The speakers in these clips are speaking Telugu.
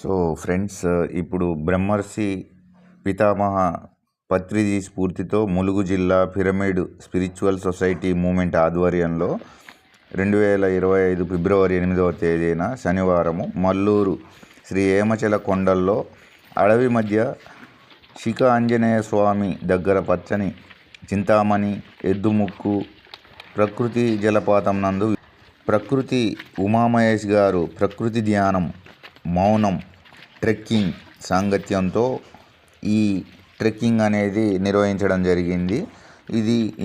సో ఫ్రెండ్స్, ఇప్పుడు బ్రహ్మర్షి పితామహ పత్రిజీ స్ఫూర్తితో ములుగు జిల్లా పిరమిడ్ స్పిరిచువల్ సొసైటీ మూమెంట్ ఆధ్వర్యంలో 2025 ఫిబ్రవరి 8వ తేదీన శనివారము మల్లూరు శ్రీ ఏమచల కొండల్లో అడవి మధ్య శిఖ ఆంజనేయ స్వామి దగ్గర పచ్చని చింతామణి ఎద్దుముక్కు ప్రకృతి జలపాతం నందు ప్రకృతి ఉమామహేష్ గారు ప్రకృతి ధ్యానం, మౌనం, ట్రెక్కింగ్ సాంగత్యంతో ఈ ట్రెక్కింగ్ అనేది నిర్వహించడం జరిగింది.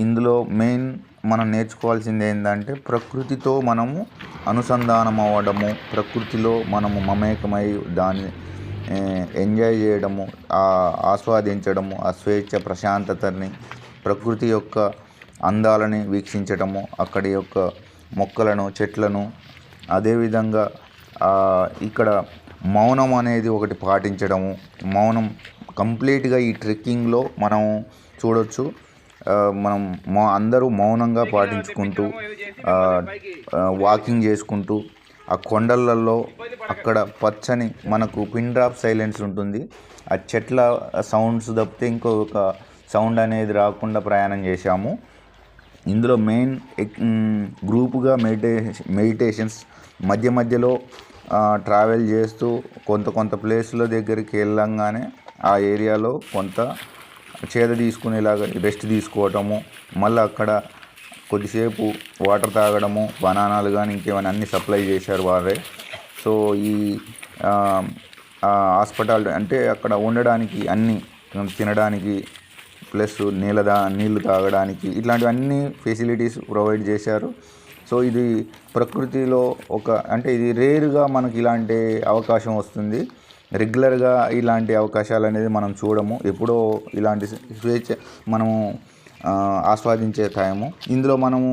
ఇందులో మెయిన్ మనం నేర్చుకోవాల్సింది ఏంటంటే ప్రకృతితో మనము అనుసంధానం అవ్వడము, ప్రకృతిలో మనము మమేకమై దాన్ని ఎంజాయ్ చేయడము, ఆస్వాదించడము, ఆ స్వేచ్ఛ ప్రశాంతతని, ప్రకృతి యొక్క అందాలని వీక్షించడము, అక్కడి యొక్క మొక్కలను, చెట్లను, అదేవిధంగా ఇక్కడ మౌనం అనేది ఒకటి పాటించడము. మౌనం కంప్లీట్గా ఈ ట్రెక్కింగ్లో మనం చూడొచ్చు. మనం అందరూ మౌనంగా పాటించుకుంటూ వాకింగ్ చేసుకుంటూ ఆ కొండలలో అక్కడ పచ్చని మనకు పిన్ డ్రాప్ సైలెన్స్ ఉంటుంది. ఆ చెట్ల సౌండ్స్ తప్పితే ఇంకొక సౌండ్ అనేది రాకుండా ప్రయాణం చేశాము. ఇందులో మెయిన్ గ్రూపుగా మెడిటేషన్స్ మధ్యలో ట్రావెల్ చేస్తూ కొంత ప్లేస్ల దగ్గరికి వెళ్ళంగానే ఆ ఏరియాలో కొంత చేద తీసుకునేలాగా రెస్ట్ తీసుకోవటము, మళ్ళీ అక్కడ కొద్దిసేపు వాటర్ తాగడము, బనానాలు కానీ ఇంకేమైనా అన్నీ సప్లై చేశారు వారే. సో ఈ హాస్పిటల్ అంటే అక్కడ ఉండడానికి అన్నీ, తినడానికి ప్లస్ నీళ్ళు తాగడానికి ఇట్లాంటివన్నీ ఫెసిలిటీస్ ప్రొవైడ్ చేశారు. సో ఇది ప్రకృతిలో ఇది రేరుగా మనకి ఇలాంటి అవకాశం వస్తుంది. రెగ్యులర్గా ఇలాంటి అవకాశాలు అనేది మనం చూడము. ఎప్పుడో ఇలాంటి స్వేచ్ఛ మనము ఆస్వాదించే టైము. ఇందులో మనము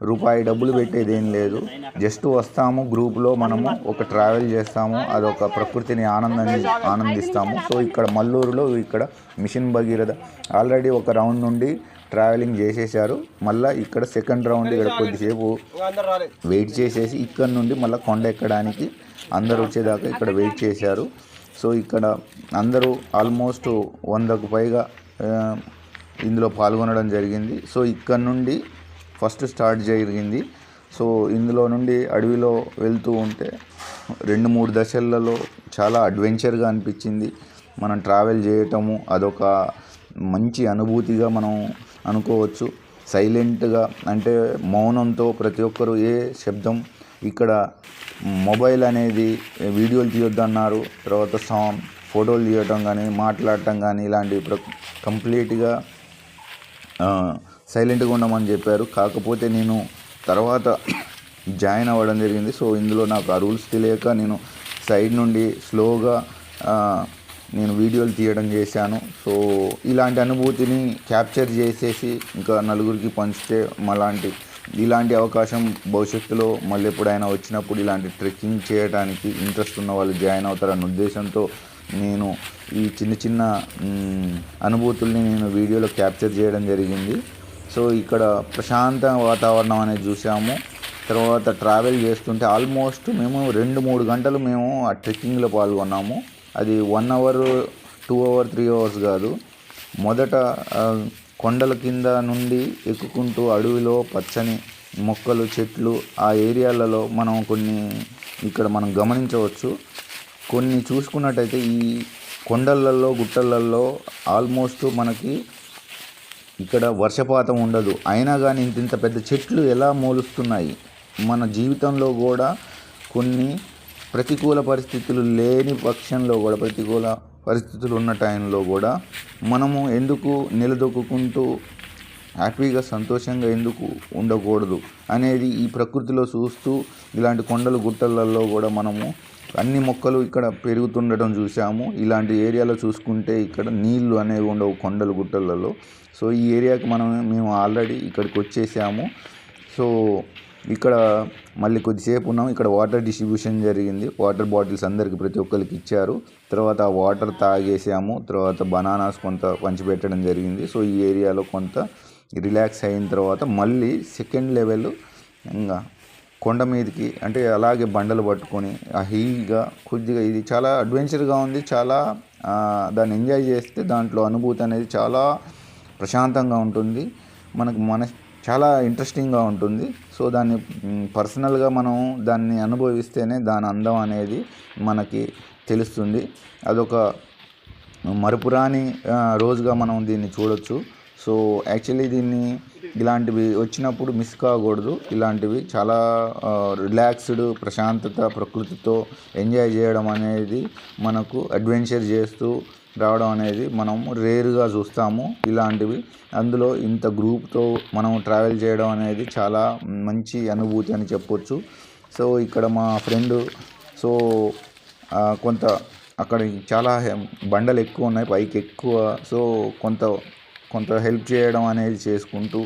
రూపాయి డబ్బులు పెట్టేది ఏం లేదు. జస్ట్ వస్తాము, గ్రూప్లో మనము ఒక ట్రావెల్ చేస్తాము, అదొక ప్రకృతిని ఆనందిస్తాము. సో ఇక్కడ మల్లూరులో ఇక్కడ మిషన్ భగీరథ ఆల్రెడీ ఒక రౌండ్ నుండి ట్రావెలింగ్ చేసేసారు. మళ్ళీ ఇక్కడ సెకండ్ రౌండ్ ఇక్కడ కొద్దిసేపు వెయిట్ చేసేసి ఇక్కడ నుండి మళ్ళీ కొండ ఎక్కడానికి అందరూ వచ్చేదాకా ఇక్కడ వెయిట్ చేశారు. సో ఇక్కడ అందరూ ఆల్మోస్ట్ 100కు పైగా ఇందులో పాల్గొనడం జరిగింది. సో ఇక్కడ నుండి ఫస్ట్ స్టార్ట్ జరిగింది. సో ఇందులో నుండి అడవిలో వెళ్తూ ఉంటే 2-3 దశలలో చాలా అడ్వెంచర్గా అనిపించింది. మనం ట్రావెల్ చేయటము అదొక మంచి అనుభూతిగా మనం అనుకోవచ్చు. సైలెంట్గా అంటే మౌనంతో ప్రతి ఒక్కరు ఏ శబ్దం, ఇక్కడ మొబైల్ అనేది వీడియోలు తీయొద్దన్నారు, తర్వాత ఫోటోలు తీయటం కానీ మాట్లాడటం కానీ ఇలాంటివి కంప్లీట్గా సైలెంట్గా ఉండమని చెప్పారు. కాకపోతే నేను తర్వాత జాయిన్ అవ్వడం జరిగింది. సో ఇందులో నాకు ఆ రూల్స్ తెలియక నేను సైడ్ నుండి స్లోగా నేను వీడియోలు తీయడం చేశాను. సో ఇలాంటి అనుభూతిని క్యాప్చర్ చేసేసి ఇంకా నలుగురికి పంచితే ఇలాంటి అవకాశం భవిష్యత్తులో మళ్ళీ ఎప్పుడైనా వచ్చినప్పుడు ఇలాంటి ట్రెక్కింగ్ చేయడానికి ఇంట్రెస్ట్ ఉన్న వాళ్ళు జాయిన్ అవుతారన్న ఉద్దేశంతో నేను ఈ చిన్న అనుభూతుల్ని నేను వీడియోలో క్యాప్చర్ చేయడం జరిగింది. సో ఇక్కడ ప్రశాంత వాతావరణం అనేది చూసాము. తర్వాత ట్రావెల్ చేస్తుంటే ఆల్మోస్ట్ మేము 2-3 గంటలు మేము ఆ ట్రెక్కింగ్లో పాల్గొన్నాము. అది 1 అవర్, 2 అవర్, 3 అవర్స్ కాదు. మొదట కొండల కింద నుండి ఎక్కుకుంటూ అడవిలో పచ్చని మొక్కలు, చెట్లు, ఆ ఏరియాలలో ఇక్కడ మనం గమనించవచ్చు. కొన్ని చూసుకున్నట్టయితే ఈ కొండలలో, గుట్టలలో ఆల్మోస్ట్ మనకి ఇక్కడ వర్షపాతం ఉండదు. అయినా కానీ ఇంత పెద్ద చెట్లు ఎలా మొలుస్తున్నాయి. మన జీవితంలో కూడా కొన్ని ప్రతికూల పరిస్థితులు లేని పక్షంలో కూడా, ప్రతికూల పరిస్థితులు ఉన్న టైంలో కూడా మనము ఎందుకు నిలదొక్కుంటూ హ్యాపీగా సంతోషంగా ఎందుకు ఉండకూడదు అనేది ఈ ప్రకృతిలో చూస్తూ ఇలాంటి కొండలు, గుట్టలలో కూడా మనము అన్ని మొక్కలు ఇక్కడ పెరుగుతుండటం చూసాము. ఇలాంటి ఏరియాలో చూసుకుంటే ఇక్కడ నీళ్లు అనేవి ఉండవు కొండలు, గుట్టలలో. సో ఈ ఏరియాకి మేము ఆల్రెడీ ఇక్కడికి వచ్చేసాము. సో ఇక్కడ మళ్ళీ కొద్దిసేపు ఉన్నాము. ఇక్కడ వాటర్ డిస్ట్రిబ్యూషన్ జరిగింది. వాటర్ బాటిల్స్ అందరికి ప్రతి ఒక్కరికి ఇచ్చారు. తర్వాత ఆ వాటర్ తాగేసాము. తర్వాత బనానాస్ కొంత పంచిపెట్టడం జరిగింది. సో ఈ ఏరియాలో కొంత రిలాక్స్ అయిన తర్వాత మళ్ళీ సెకండ్ లెవెల్ ఇంకా కొండ మీదకి అంటే అలాగే బండలు పట్టుకొని హీగా కొద్దిగా ఇది చాలా అడ్వెంచర్గా ఉంది. చాలా దాన్ని ఎంజాయ్ చేస్తే దాంట్లో అనుభూతి అనేది చాలా ప్రశాంతంగా ఉంటుంది. మనకు చాలా ఇంట్రెస్టింగ్గా ఉంటుంది. సో దాన్ని పర్సనల్గా మనం దాన్ని అనుభవిస్తేనే దాని అందం అనేది మనకి తెలుస్తుంది. అదొక మరపురాని రోజుగా మనం దీన్ని చూడొచ్చు. సో యాక్చువల్లీ ఇలాంటివి వచ్చినప్పుడు మిస్ కాకూడదు. ఇలాంటివి చాలా రిలాక్స్డ్ ప్రశాంతత ప్రకృతితో ఎంజాయ్ చేయడం అనేది మనకు అడ్వెంచర్ చేస్తూ రావడం అనేది మనం రేరుగా చూస్తాము ఇలాంటివి. అందులో ఇంత గ్రూప్తో మనం ట్రావెల్ చేయడం అనేది చాలా మంచి అనుభూతి అని చెప్పొచ్చు. సో ఇక్కడ మా ఫ్రెండు సో కొంత అక్కడ చాలా బండలు ఎక్కువ ఉన్నాయి, పైకి ఎక్కువ. సో కొంత హెల్ప్ చేయడం అనేది చేసుకుంటూ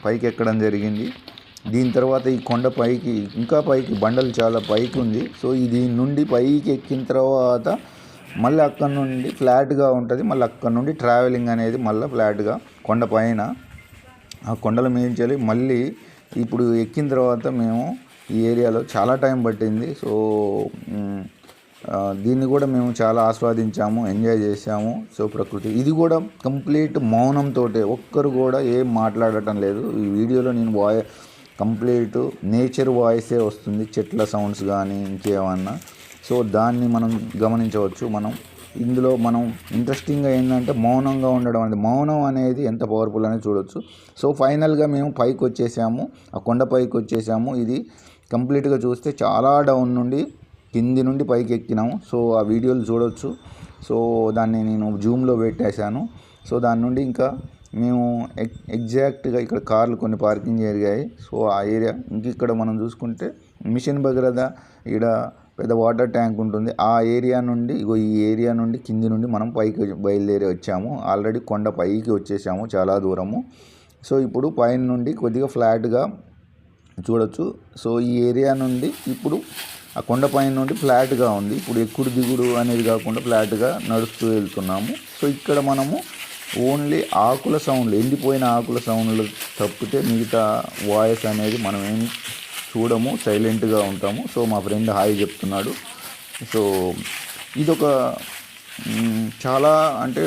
పైకి ఎక్కడం జరిగింది. దీని తర్వాత ఈ కొండ పైకి ఇంకా పైకి బండలు చాలా పైకి ఉంది. సో దీని నుండి పైకి ఎక్కిన తర్వాత మళ్ళీ అక్కడ నుండి ఫ్లాట్గా ఉంటుంది. మళ్ళీ అక్కడ నుండి ట్రావెలింగ్ అనేది మళ్ళీ ఫ్లాట్గా కొండ పైన ఆ కొండల మీద మళ్ళీ ఇప్పుడు ఎక్కిన తర్వాత మేము ఈ ఏరియాలో చాలా టైం పట్టింది. సో దీన్ని కూడా మేము చాలా ఆస్వాదించాము, ఎంజాయ్ చేసాము. సో ప్రకృతి ఇది కూడా కంప్లీట్ మౌనంతో, ఒక్కరు కూడా ఏం మాట్లాడటం లేదు. ఈ వీడియోలో నేను కంప్లీట్ నేచర్ వాయిసే వస్తుంది, చెట్ల సౌండ్స్ కానీ ఇంకేమన్నా. సో దాన్ని మనం గమనించవచ్చు. ఇందులో ఇంట్రెస్టింగ్గా ఏంటంటే మౌనంగా ఉండడం అనేది, మౌనం అనేది ఎంత పవర్ఫుల్ అనేది చూడవచ్చు. సో ఫైనల్గా మేము పైకి వచ్చేసాము, ఆ కొండ పైకి వచ్చేసాము. ఇది కంప్లీట్గా చూస్తే చాలా డౌన్ నుండి కింది నుండి పైకి ఎక్కినాము. సో ఆ వీడియోలు చూడవచ్చు. సో దాన్ని నేను జూమ్లో పెట్టేశాను. సో దాని నుండి ఇంకా మేము ఎగ్జాక్ట్గా ఇక్కడ కార్లు కొన్ని పార్కింగ్ జరిగాయి. సో ఆ ఏరియా ఇక్కడ మనం చూసుకుంటే మిషన్ భగీరథ, ఇక్కడ పెద్ద వాటర్ ట్యాంక్ ఉంటుంది. ఆ ఏరియా నుండి ఈ ఏరియా నుండి కింది నుండి మనం పైకి బయలుదేరి వచ్చాము. ఆల్రెడీ కొండ పైకి వచ్చేసాము చాలా దూరము. సో ఇప్పుడు పైన నుండి కొద్దిగా ఫ్లాట్గా చూడొచ్చు. సో ఈ ఏరియా నుండి ఇప్పుడు ఆ కొండపైన నుండి ఫ్లాట్గా ఉంది. ఇప్పుడు ఎక్కుడు దిగుడు అనేది కాకుండా ఫ్లాట్గా నడుస్తూ వెళ్తున్నాము. సో ఇక్కడ మనము ఓన్లీ ఆకుల సౌండ్లు, ఎండిపోయిన ఆకుల సౌండ్లు తప్పితే మిగతా వాయిస్ అనేది మనం ఏమి చూడము, సైలెంట్గా ఉంటాము. సో మా ఫ్రెండ్ హాయ్ చెప్తున్నాడు. సో ఇదొక చాలా అంటే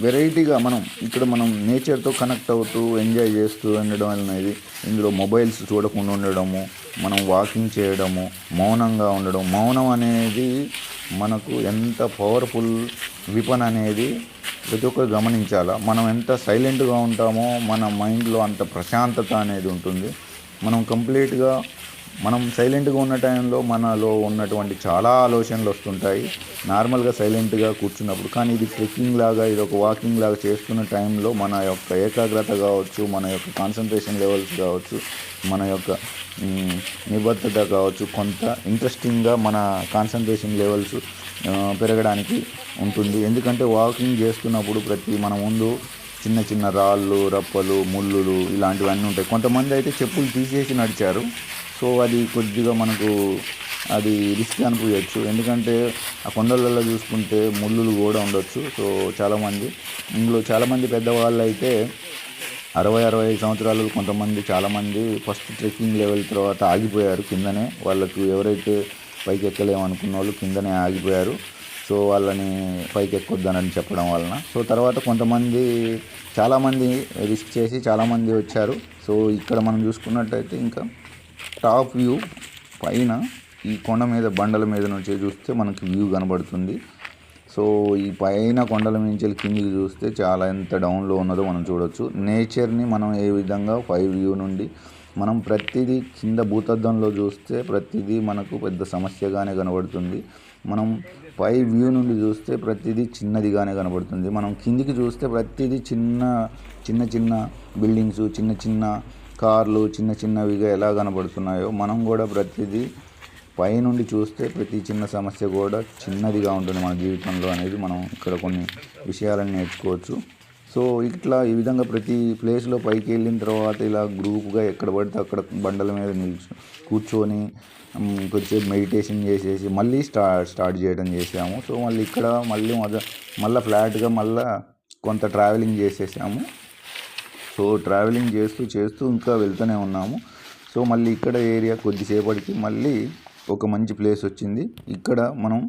వెరైటీగా ఇక్కడ మనం నేచర్తో కనెక్ట్ అవుతూ ఎంజాయ్ చేస్తూ ఉండడం అనేది. ఇందులో మొబైల్స్ చూడకుండా ఉండడము, మనం వాకింగ్ చేయడము, మౌనంగా ఉండడం. మౌనం అనేది మనకు ఎంత పవర్ఫుల్ విపన్ అనేది ప్రతి ఒక్కరు గమనించాలా. మనం ఎంత సైలెంట్గా ఉంటామో మన మైండ్లో అంత ప్రశాంతత అనేది ఉంటుంది. మనం సైలెంట్గా ఉన్న టైంలో మనలో ఉన్నటువంటి చాలా ఆలోచనలు వస్తుంటాయి నార్మల్గా సైలెంట్గా కూర్చున్నప్పుడు. కానీ ఇది ట్రెక్కింగ్ లాగా, ఇది ఒక వాకింగ్ లాగా చేస్తున్న టైంలో మన యొక్క ఏకాగ్రత కావచ్చు, మన యొక్క కాన్సన్ట్రేషన్ లెవెల్స్ కావచ్చు, మన యొక్క నిబద్ధత కావచ్చు, కొంత ఇంట్రెస్టింగ్గా మన కాన్సన్ట్రేషన్ లెవెల్స్ పెరగడానికి ఉంటుంది. ఎందుకంటే వాకింగ్ చేస్తున్నప్పుడు మన ముందు చిన్న చిన్న రాళ్ళు, రప్పలు, ముళ్ళులు ఇలాంటివన్నీ ఉంటాయి. కొంతమంది అయితే చెప్పులు తీసేసి నడిచారు. సో అది కొద్దిగా మనకు అది రిస్క్ అనిపించవచ్చు. ఎందుకంటే ఆ కొండలలో చూసుకుంటే ముళ్ళులు కూడా ఉండొచ్చు. సో చాలామంది పెద్దవాళ్ళు అయితే 60-65 సంవత్సరాలు, చాలామంది ఫస్ట్ ట్రెక్కింగ్ లెవెల్ తర్వాత ఆగిపోయారు కిందనే. వాళ్ళకు ఎవరైతే పైకి ఎక్కలేమనుకున్న వాళ్ళు కిందనే ఆగిపోయారు. సో వాళ్ళని పైకి ఎక్కొద్దానని చెప్పడం వలన. సో తర్వాత చాలామంది రిస్క్ చేసి చాలామంది వచ్చారు. సో ఇక్కడ మనం చూసుకున్నట్టయితే ఇంకా టాప్ వ్యూ పైన ఈ కొండ మీద బండల మీద నుంచి చూస్తే మనకి వ్యూ కనబడుతుంది. సో ఈ పైన కొండల నుంచి కిందికి చూస్తే చాలా ఎంత డౌన్లో ఉన్నదో మనం చూడవచ్చు. నేచర్ని మనం ఏ విధంగా 5 వ్యూ నుండి మనం ప్రతిదీ కింద భూతద్దంలో చూస్తే ప్రతిదీ మనకు పెద్ద సమస్యగానే కనబడుతుంది. మనం 5 వ్యూ నుండి చూస్తే ప్రతిదీ చిన్నదిగానే కనబడుతుంది. మనం కిందికి చూస్తే ప్రతిదీ చిన్న బిల్డింగ్స్, చిన్న కార్లు చిన్నవిగా ఎలా కనబడుతున్నాయో మనం కూడా ప్రతిదీ పైనుండి చూస్తే ప్రతి చిన్న సమస్య కూడా చిన్నదిగా ఉంటుంది మన జీవితంలో అనేది మనం ఇక్కడ కొన్ని విషయాలను నేర్చుకోవచ్చు. సో ఈ విధంగా ప్రతి ప్లేస్లో పైకి వెళ్ళిన తర్వాత ఇలా గ్రూప్గా ఎక్కడ పడితే అక్కడ బండల మీద కూర్చొని కొద్దిసేపు మెడిటేషన్ చేసేసి మళ్ళీ స్టార్ట్ చేయడం చేసాము. సో మళ్ళీ ఫ్లాట్గా కొంత ట్రావెలింగ్ చేసేసాము. సో ట్రావెలింగ్ చేస్తూ ఇంకా వెళ్తూనే ఉన్నాము. సో మళ్ళీ ఇక్కడ ఏరియా కొద్దిసేపటికి మళ్ళీ ఒక మంచి ప్లేస్ వచ్చింది. ఇక్కడ మనం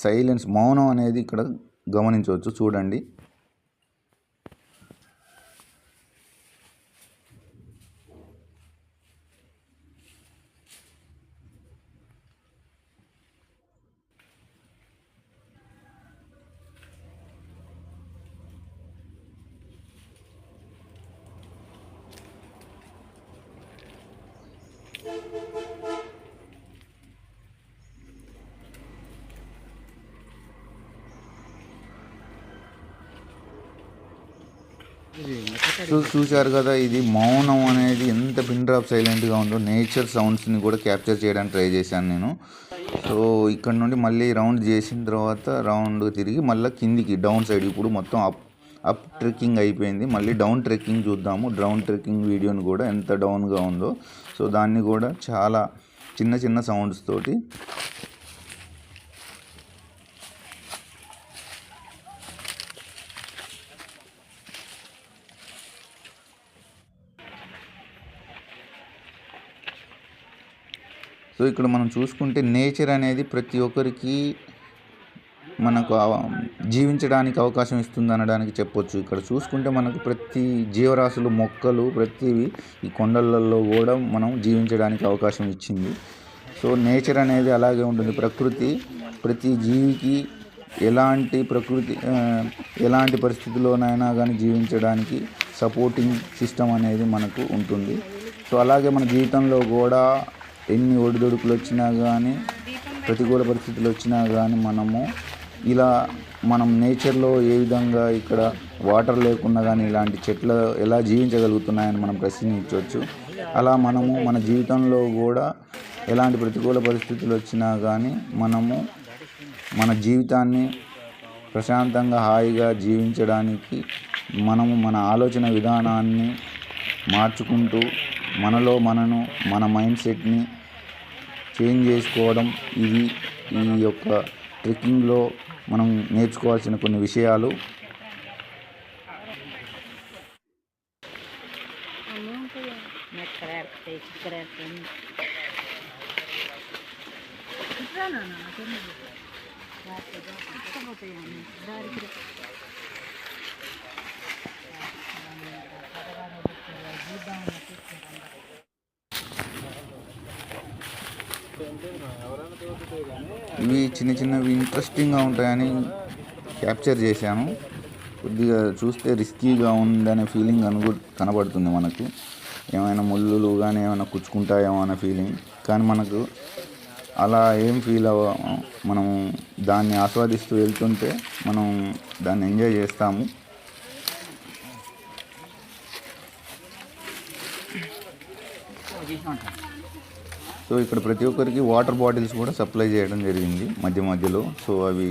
సైలెన్స్, మౌనం అనేది ఇక్కడ గమనించవచ్చు. చూడండి. చూశారు కదా, ఇది మౌనం అనేది ఎంత పిన్ డ్రాప్ సైలెంట్గా ఉందో. నేచర్ సౌండ్స్ని కూడా క్యాప్చర్ చేయడానికి ట్రై చేశాను నేను. సో ఇక్కడ నుండి మళ్ళీ రౌండ్ చేసిన తర్వాత రౌండ్ తిరిగి మళ్ళీ కిందికి డౌన్ సైడ్, ఇప్పుడు మొత్తం అప్ ట్రెక్కింగ్ అయిపోయింది. మళ్ళీ డౌన్ ట్రెక్కింగ్ చూద్దాము. డౌన్ ట్రెక్కింగ్ వీడియోని కూడా ఎంత డౌన్గా ఉందో. సో దాన్ని కూడా చాలా చిన్న చిన్న సౌండ్స్ తోటి సో ఇక్కడ మనం చూసుకుంటే నేచర్ అనేది ప్రతి ఒక్కరికి మనకు జీవించడానికి అవకాశం ఇస్తుంది అనడానికి చెప్పొచ్చు. ఇక్కడ చూసుకుంటే మనకు ప్రతి జీవరాశులు, మొక్కలు, ప్రతి ఈ కొండలలో కూడా మనం జీవించడానికి అవకాశం ఇచ్చింది. సో నేచర్ అనేది అలాగే ఉంటుంది. ప్రకృతి ప్రతి జీవికి ఎలాంటి పరిస్థితుల్లోనైనా కానీ జీవించడానికి సపోర్టింగ్ సిస్టమ్ అనేది మనకు ఉంటుంది. సో అలాగే మన జీవితంలో కూడా ఎన్ని ఒడిదుడుకులు వచ్చినా కానీ, ప్రతికూల పరిస్థితులు వచ్చినా కానీ మనం నేచర్లో ఏ విధంగా ఇక్కడ వాటర్ లేకున్నా కానీ ఇలాంటి చెట్లు ఎలా జీవించగలుగుతున్నాయని మనం ప్రశ్నించవచ్చు. అలా మనము మన జీవితంలో కూడా ఎలాంటి ప్రతికూల పరిస్థితులు వచ్చినా కానీ మనము మన జీవితాన్ని ప్రశాంతంగా హాయిగా జీవించడానికి మనము మన ఆలోచన విధానాన్ని మార్చుకుంటూ మన మైండ్ సెట్ని చేంజ్ చేసుకోవడం, ఈ యొక్క ట్రెక్కింగ్లో మనం నేర్చుకోవాల్సిన కొన్ని విషయాలు. ఇవి చిన్నవి ఇంట్రెస్టింగ్గా ఉంటాయని క్యాప్చర్ చేశాను. కొద్దిగా చూస్తే రిస్కీగా ఉందనే ఫీలింగ్ కనబడుతుంది మనకు. ఏమైనా ముళ్ళులు కానీ ఏమైనా కుచ్చుకుంటాయేమో అనే ఫీలింగ్. కానీ మనకు అలా ఏం మనం దాన్ని ఆస్వాదిస్తూ వెళ్తుంటే మనం దాన్ని ఎంజాయ్ చేస్తాము. సో ఇక్కడ ప్రతి ఒక్కరికి వాటర్ బాటిల్స్ కూడా సప్లై చేయడం జరిగింది మధ్యలో. సో అవి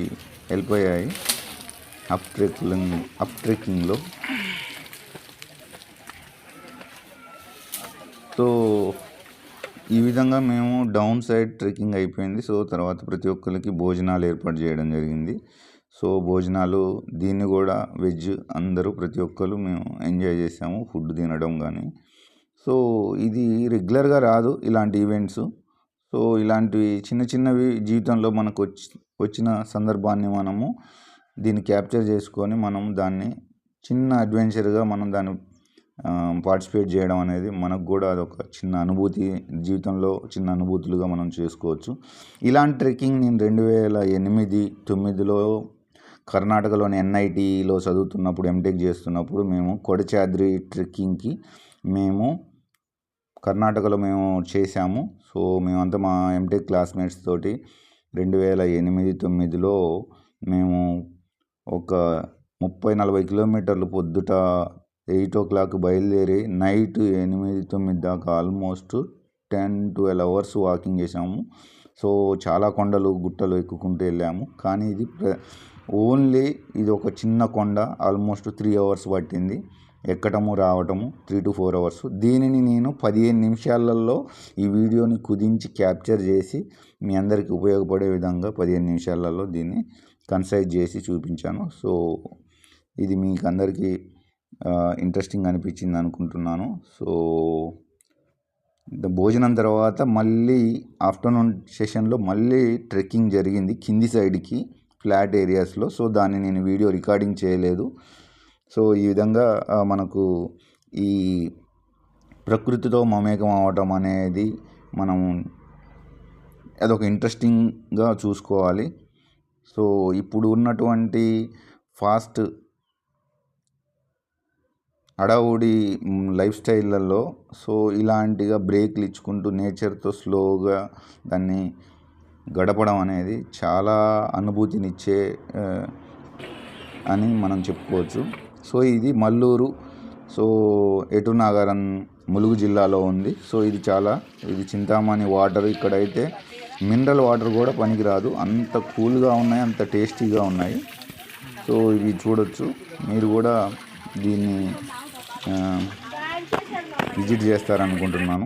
హెల్ప్ అయ్యాయి అప్ ట్రెక్కింగ్లో. సో ఈ విధంగా మేము డౌన్ సైడ్ ట్రెక్కింగ్ అయిపోయింది. సో తర్వాత ప్రతి ఒక్కరికి భోజనాలు ఏర్పాటు చేయడం జరిగింది. సో భోజనాలు దీన్ని కూడా వెజ్ అందరూ ప్రతి ఒక్కరు మేము ఎంజాయ్ చేసాము ఫుడ్ తినడం కానీ. సో ఇది రెగ్యులర్గా రాదు ఇలాంటి ఈవెంట్స్. సో ఇలాంటివి చిన్నవి జీవితంలో మనకు వచ్చిన సందర్భాన్ని మనము దీన్ని క్యాప్చర్ చేసుకొని మనం దాన్ని చిన్న అడ్వెంచర్గా మనం దాన్ని పార్టిసిపేట్ చేయడం అనేది మనకు కూడా అదొక చిన్న అనుభూతి, జీవితంలో చిన్న అనుభూతులుగా మనం చేసుకోవచ్చు. ఇలాంటి ట్రెక్కింగ్ నేను 2008-09లో కర్ణాటకలోని NITలో చదువుతున్నప్పుడు, ఎంటెక్ చేస్తున్నప్పుడు మేము కొడచాద్రి ట్రెక్కింగ్కి కర్ణాటకలో చేసాము. సో మేమంతా మా ఎంటెక్ క్లాస్మేట్స్ తోటి 2008-09లో మేము ఒక 30-40 కిలోమీటర్లు పొద్దుట 8 o'clock బయలుదేరి నైట్ 8-9 దాకా ఆల్మోస్ట్ 10-12 అవర్స్ వాకింగ్ చేసాము. సో చాలా కొండలు గుట్టలు ఎక్కుకుంటూ వెళ్ళాము. కానీ ఇది ఒక చిన్న కొండ. ఆల్మోస్ట్ 3 hours పట్టింది ఎక్కటము రావటము, 3 to 4 hours. దీనిని నేను 15 నిమిషాలలో ఈ వీడియోని కుదించి క్యాప్చర్ చేసి మీ అందరికీ ఉపయోగపడే విధంగా 15 నిమిషాలలో దీన్ని కన్సైజ్ చేసి చూపించాను. సో ఇది మీకు అందరికీ ఇంట్రెస్టింగ్ అనిపించింది అనుకుంటున్నాను. సో భోజనం తర్వాత మళ్ళీ ఆఫ్టర్నూన్ సెషన్లో మళ్ళీ ట్రెక్కింగ్ జరిగింది కింది సైడ్కి ఫ్లాట్ ఏరియాస్లో. సో దాన్ని నేను వీడియో రికార్డింగ్ చేయలేదు. సో ఈ విధంగా మనకు ఈ ప్రకృతితో మమేకం అవ్వటం అనేది మనం అదొక ఇంట్రెస్టింగ్గా చూసుకోవాలి. సో ఇప్పుడు ఉన్నటువంటి ఫాస్ట్ హడావుడి లైఫ్ స్టైళ్ళల్లో సో ఇలాంటిగా బ్రేక్లు ఇచ్చుకుంటూ నేచర్తో స్లోగా దాన్ని గడపడం అనేది చాలా అనుభూతినిచ్చే అని మనం చెప్పుకోవచ్చు. సో ఇది మల్లూరు. సో ఎటు నాగారం ములుగు జిల్లాలో ఉంది. సో ఇది చింతామణి వాటర్. ఇక్కడైతే మినరల్ వాటర్ కూడా పనికిరాదు, అంత కూల్గా ఉన్నాయి, అంత టేస్టీగా ఉన్నాయి. సో ఇవి చూడొచ్చు. మీరు కూడా దీన్ని విజిట్ చేస్తారనుకుంటున్నాను.